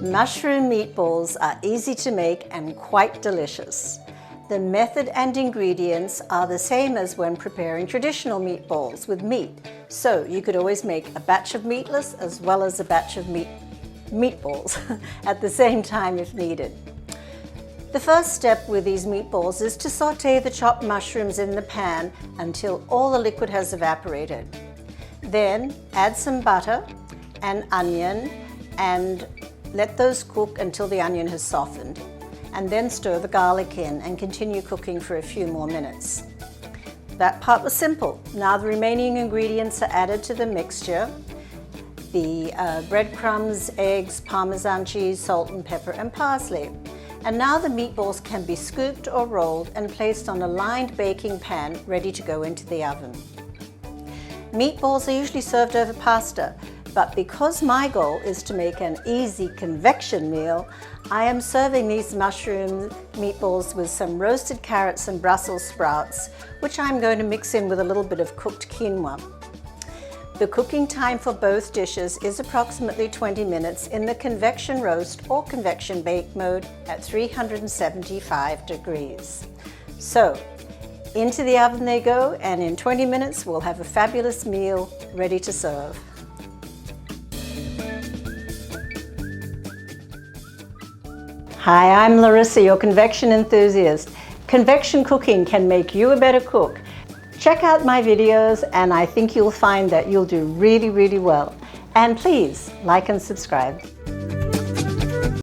Mushroom meatballs are easy to make and quite delicious. The method and ingredients are the same as when preparing traditional meatballs with meat, so you could always make a batch of meatless as well as a batch of meatballs at the same time if needed. The first step with these meatballs is to saute the chopped mushrooms in the pan until all the liquid has evaporated. Then add some butter and onion and let those cook until the onion has softened, and then stir the garlic in and continue cooking for a few more minutes. That part was simple. Now the remaining ingredients are added to the mixture. The breadcrumbs, eggs, Parmesan cheese, salt and pepper and parsley. And now the meatballs can be scooped or rolled and placed on a lined baking pan ready to go into the oven. Meatballs are usually served over pasta, but because my goal is to make an easy convection meal, I am serving these mushroom meatballs with some roasted carrots and Brussels sprouts, which I'm going to mix in with a little bit of cooked quinoa. The cooking time for both dishes is approximately 20 minutes in the convection roast or convection bake mode at 375 degrees. So, into the oven they go, and in 20 minutes we'll have a fabulous meal ready to serve. Hi, I'm Larissa, your convection enthusiast. Convection cooking can make you a better cook. Check out my videos and I think you'll find that you'll do really, really well. And please like and subscribe.